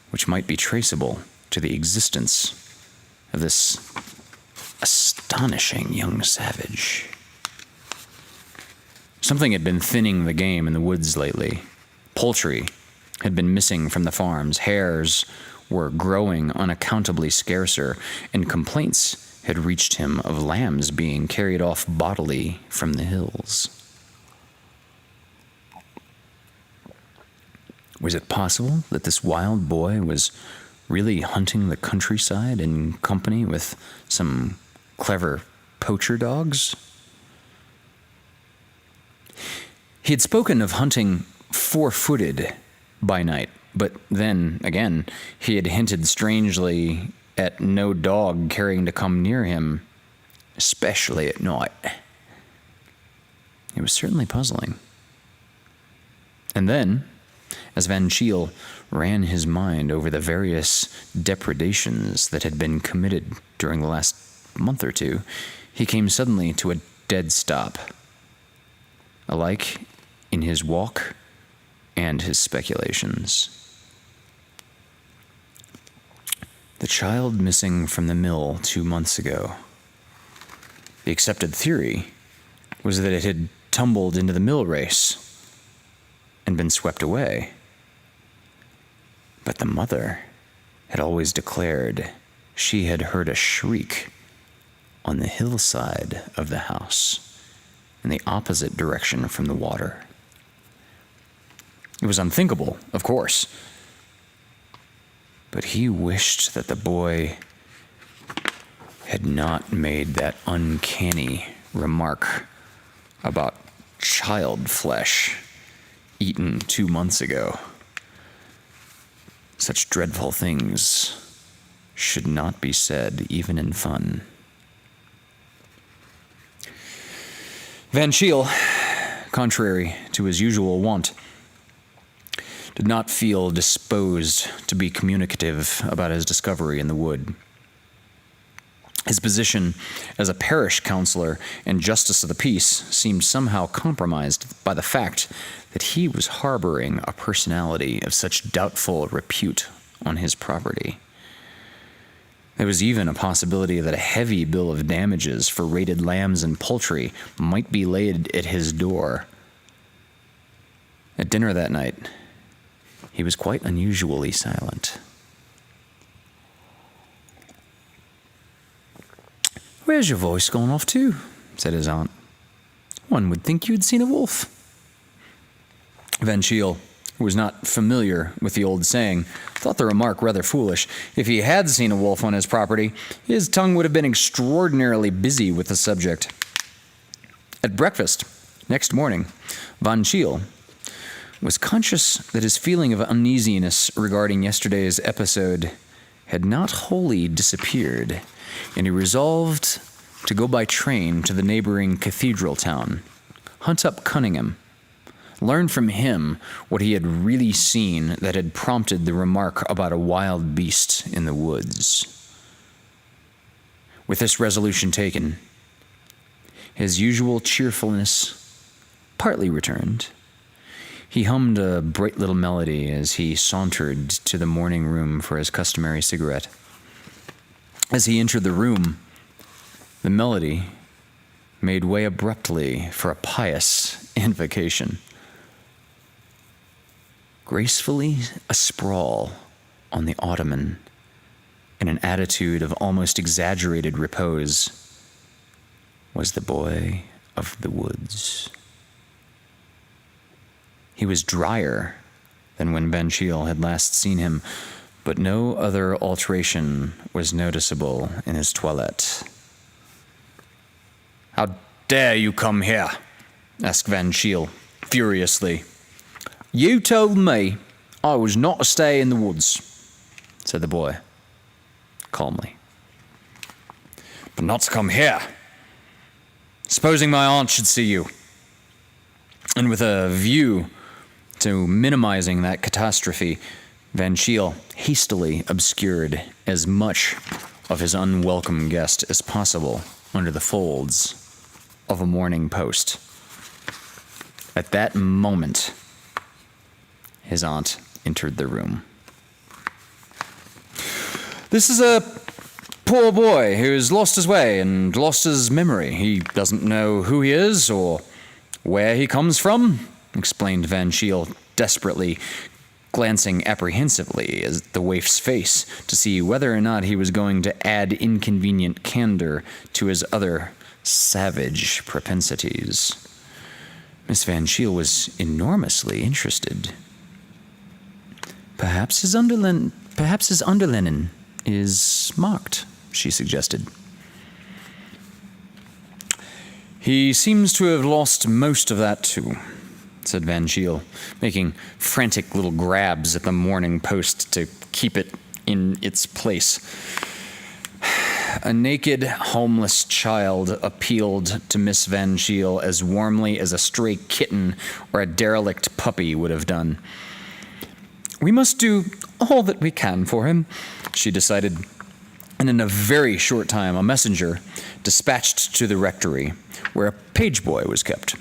which might be traceable to the existence of this astonishing young savage. Something had been thinning the game in the woods lately. Poultry had been missing from the farms, hares were growing unaccountably scarcer, and complaints had reached him of lambs being carried off bodily from the hills. Was it possible that this wild boy was really hunting the countryside in company with some clever poacher dogs? He had spoken of hunting 4-footed by night, but then, again, he had hinted strangely at no dog caring to come near him, especially at night. It was certainly puzzling. And then, as Van Shiel ran his mind over the various depredations that had been committed during the last month or two, he came suddenly to a dead stop, alike in his walk and his speculations. The child missing from the mill 2 months ago. The accepted theory was that it had tumbled into the mill race and been swept away. But the mother had always declared she had heard a shriek on the hillside of the house in the opposite direction from the water. It was unthinkable, of course, but he wished that the boy had not made that uncanny remark about child flesh eaten 2 months ago. Such dreadful things should not be said, even in fun. Van Shiel, contrary to his usual wont, did not feel disposed to be communicative about his discovery in the wood. His position as a parish councillor and justice of the peace seemed somehow compromised by the fact that he was harboring a personality of such doubtful repute on his property. There was even a possibility that a heavy bill of damages for raided lambs and poultry might be laid at his door. At dinner that night, he was quite unusually silent. "Where's your voice gone off to?" said his aunt. "One would think you'd seen a wolf." Van Shiel, who was not familiar with the old saying, thought the remark rather foolish. If he had seen a wolf on his property, his tongue would have been extraordinarily busy with the subject. At breakfast next morning, Van Shiel was conscious that his feeling of uneasiness regarding yesterday's episode had not wholly disappeared, and he resolved to go by train to the neighboring cathedral town, hunt up Cunningham, learn from him what he had really seen that had prompted the remark about a wild beast in the woods. With this resolution taken, his usual cheerfulness partly returned. He hummed a bright little melody as he sauntered to the morning room for his customary cigarette. As he entered the room, the melody made way abruptly for a pious invocation. Gracefully asprawl on the ottoman, in an attitude of almost exaggerated repose, was the boy of the woods. He was drier than when Van Shiel had last seen him, but no other alteration was noticeable in his toilette. "How dare you come here?" asked Van Shiel furiously. "You told me I was not to stay in the woods," said the boy calmly. "But not to come here. Supposing my aunt should see you." And with a view to minimizing that catastrophe, Van Shiel hastily obscured as much of his unwelcome guest as possible under the folds of a morning post. At that moment, his aunt entered the room. "This is a poor boy who's lost his way and lost his memory. He doesn't know who he is or where he comes from," explained Van Shiel desperately, glancing apprehensively at the waif's face to see whether or not he was going to add inconvenient candor to his other savage propensities. Miss Van Shiel was enormously interested. Perhaps his underlinen is marked, she suggested. He seems to have lost most of that too, said Van Shiel, making frantic little grabs at the Morning Post to keep it in its place. A naked, homeless child appealed to Miss Van Shiel as warmly as a stray kitten or a derelict puppy would have done. We must do all that we can for him, she decided, and in a very short time a messenger dispatched to the rectory, where a page boy was kept,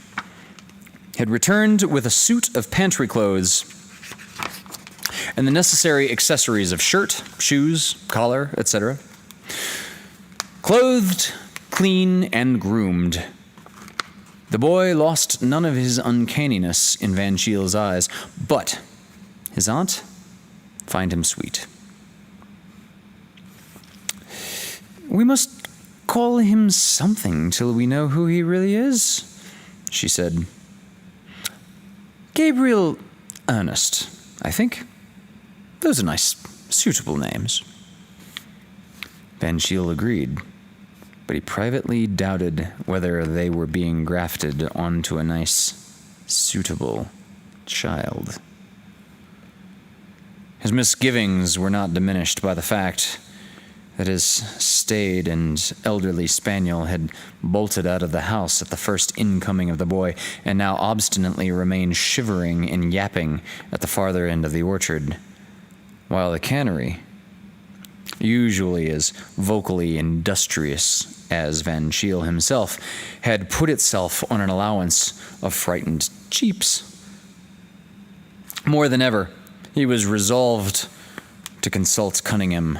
had returned with a suit of pantry clothes and the necessary accessories of shirt, shoes, collar, etc. Clothed, clean, and groomed, the boy lost none of his uncanniness in Van Shiel's eyes, but his aunt found him sweet. We must call him something till we know who he really is, she said. Gabriel Ernest, I think. Those are nice, suitable names. Van Shiel agreed, but he privately doubted whether they were being grafted onto a nice, suitable child. His misgivings were not diminished by the fact that his staid and elderly spaniel had bolted out of the house at the first incoming of the boy, and now obstinately remained shivering and yapping at the farther end of the orchard, while the cannery, usually as vocally industrious as Van Shiel himself, had put itself on an allowance of frightened cheeps. More than ever, he was resolved to consult Cunningham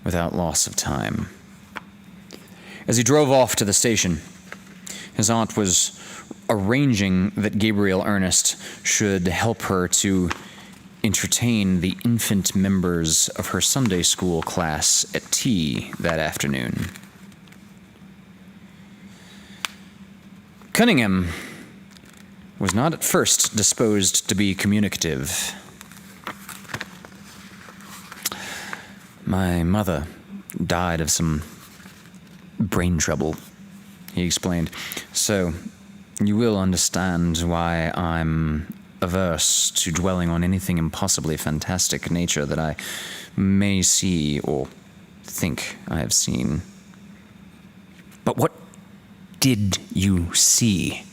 without loss of time. As he drove off to the station, his aunt was arranging that Gabriel Ernest should help her to entertain the infant members of her Sunday school class at tea that afternoon. Cunningham was not at first disposed to be communicative. My mother died of some brain trouble, he explained, so you will understand why I'm averse to dwelling on anything impossibly fantastic nature that I may see or think I have seen. But what did you see?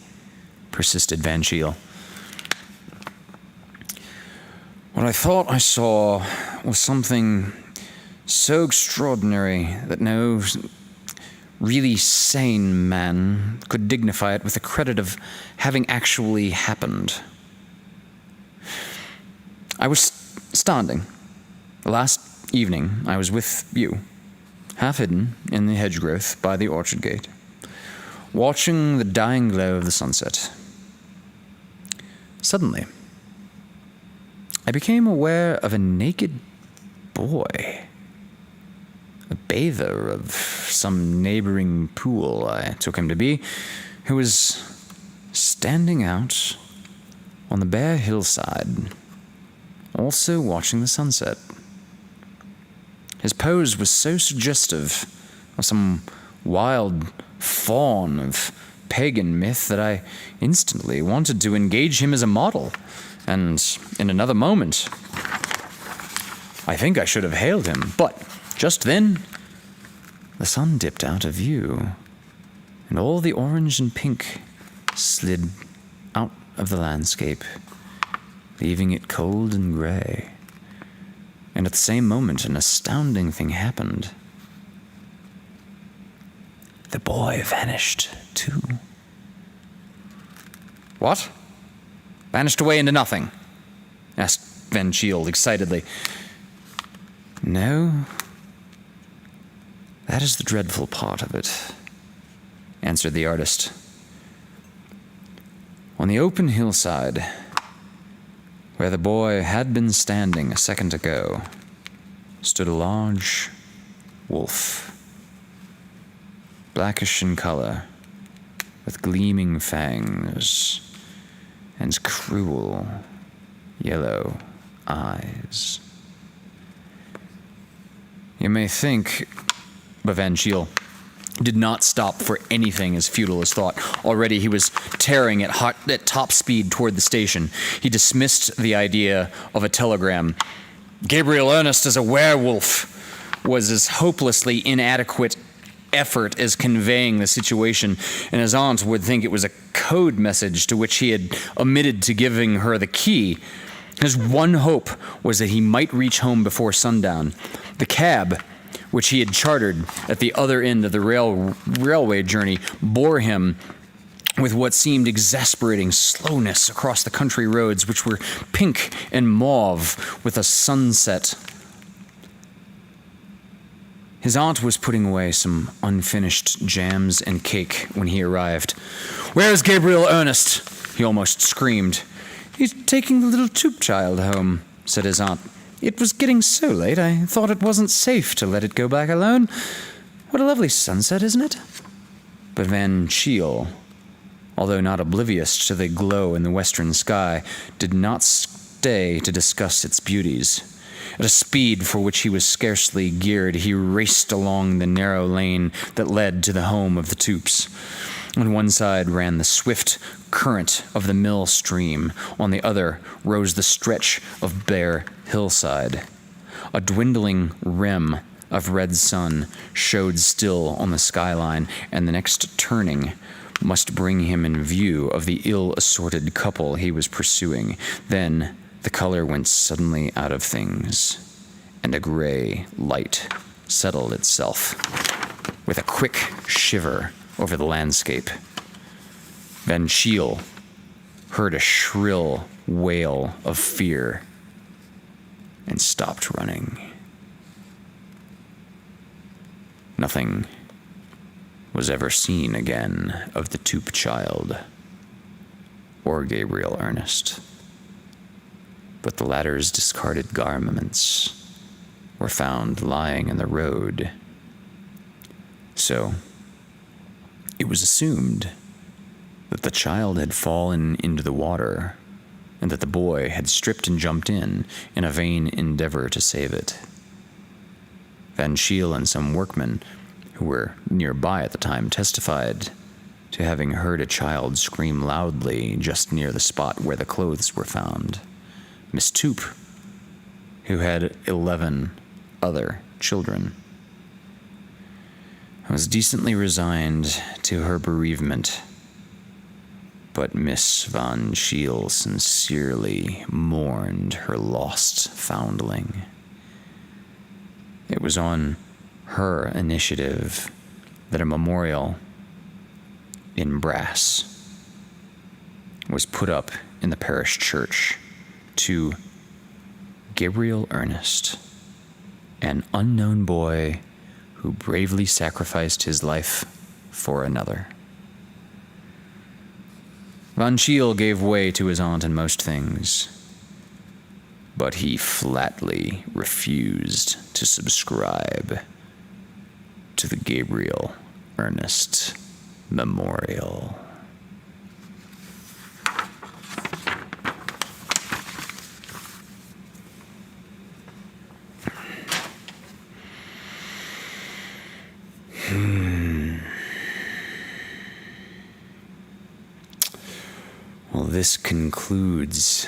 Persisted Van Shiel. What I thought I saw was something so extraordinary that no really sane man could dignify it with the credit of having actually happened. I was standing. Last evening, I was with you, half hidden in the hedge growth by the orchard gate, watching the dying glow of the sunset. Suddenly, I became aware of a naked boy, a bather of some neighboring pool, I took him to be, who was standing out on the bare hillside, also watching the sunset. His pose was so suggestive of some wild faun of pagan myth that I instantly wanted to engage him as a model, and in another moment, I think I should have hailed him, but just then, the sun dipped out of view, and all the orange and pink slid out of the landscape, leaving it cold and gray. And at the same moment, an astounding thing happened. The boy vanished, too. What? Vanished away into nothing? Asked Van Shiel excitedly. No. That is the dreadful part of it, answered the artist. On the open hillside, where the boy had been standing a second ago, stood a large wolf, blackish in color, with gleaming fangs and cruel yellow eyes. You may think, but Van Shiel did not stop for anything as futile as thought. Already he was tearing at top speed toward the station. He dismissed the idea of a telegram. Gabriel Ernest as a werewolf was as hopelessly inadequate effort as conveying the situation, and his aunt would think it was a code message to which he had omitted to giving her the key. His one hope was that he might reach home before sundown. The cab, which he had chartered at the other end of the railway journey, bore him with what seemed exasperating slowness across the country roads, which were pink and mauve with a sunset. His aunt was putting away some unfinished jams and cake when he arrived. "Where's Gabriel Ernest?" he almost screamed. "He's taking the little Toop child home," said his aunt. "It was getting so late, I thought it wasn't safe to let it go back alone. What a lovely sunset, isn't it?" But Van Shiel, although not oblivious to the glow in the western sky, did not stay to discuss its beauties. At a speed for which he was scarcely geared, he raced along the narrow lane that led to the home of the Toops. On one side ran the swift current of the mill stream. On the other rose the stretch of bare hillside. A dwindling rim of red sun showed still on the skyline, and the next turning must bring him in view of the ill-assorted couple he was pursuing. Then the color went suddenly out of things, and a gray light settled itself with a quick shiver over the landscape. Van Shiel heard a shrill wail of fear and stopped running. Nothing was ever seen again of the Toop child or Gabriel Ernest, but the latter's discarded garments were found lying in the road. So it was assumed that the child had fallen into the water and that the boy had stripped and jumped in a vain endeavor to save it. Van Shiel and some workmen who were nearby at the time testified to having heard a child scream loudly just near the spot where the clothes were found. Miss Toop, who had 11 other children, was decently resigned to her bereavement, but Miss Van Shiel sincerely mourned her lost foundling. It was on her initiative that a memorial in brass was put up in the parish church to Gabriel Ernest, an unknown boy who bravely sacrificed his life for another. Van Shiel gave way to his aunt in most things, but he flatly refused to subscribe to the Gabriel Ernest Memorial. Well, this concludes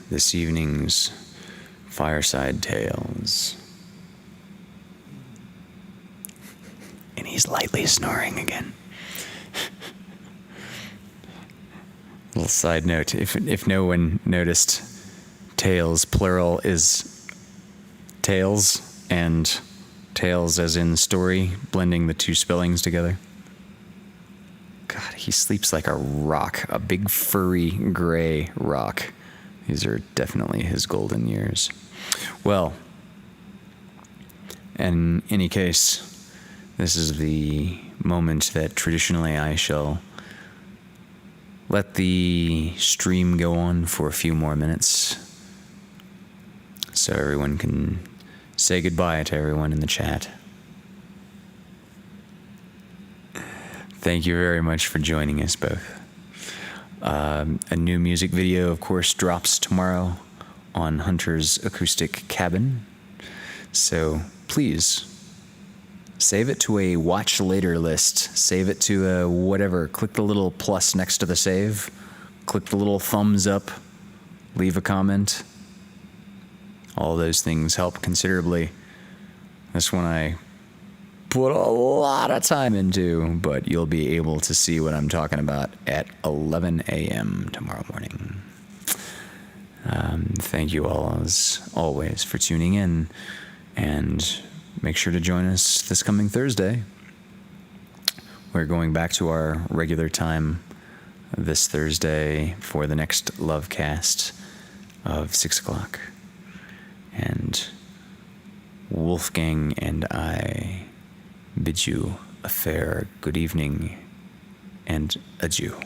this evening's Fireside Tales. And he's lightly snoring again. Little side note, if no one noticed, tales plural is tales, and tales as in story, blending the two spellings together. God, he sleeps like a rock, a big furry gray rock. These are definitely his golden years. Well, in any case, this is the moment that traditionally I shall let the stream go on for a few more minutes so everyone can say goodbye to everyone in the chat. Thank you very much for joining us both. A new music video, of course, drops tomorrow on Hunter's acoustic cabin. So please save it to a watch later list. Save it to a whatever. Click the little plus next to the save. Click the little thumbs up. Leave a comment. All those things help considerably. This one I put a lot of time into, but you'll be able to see what I'm talking about at 11 a.m. tomorrow morning. Thank you all, as always, for tuning in, and make sure to join us this coming Thursday. We're going back to our regular time this Thursday for the next Lovecast of 6 o'clock. And Wolfgang and I bid you a fair good evening and adieu.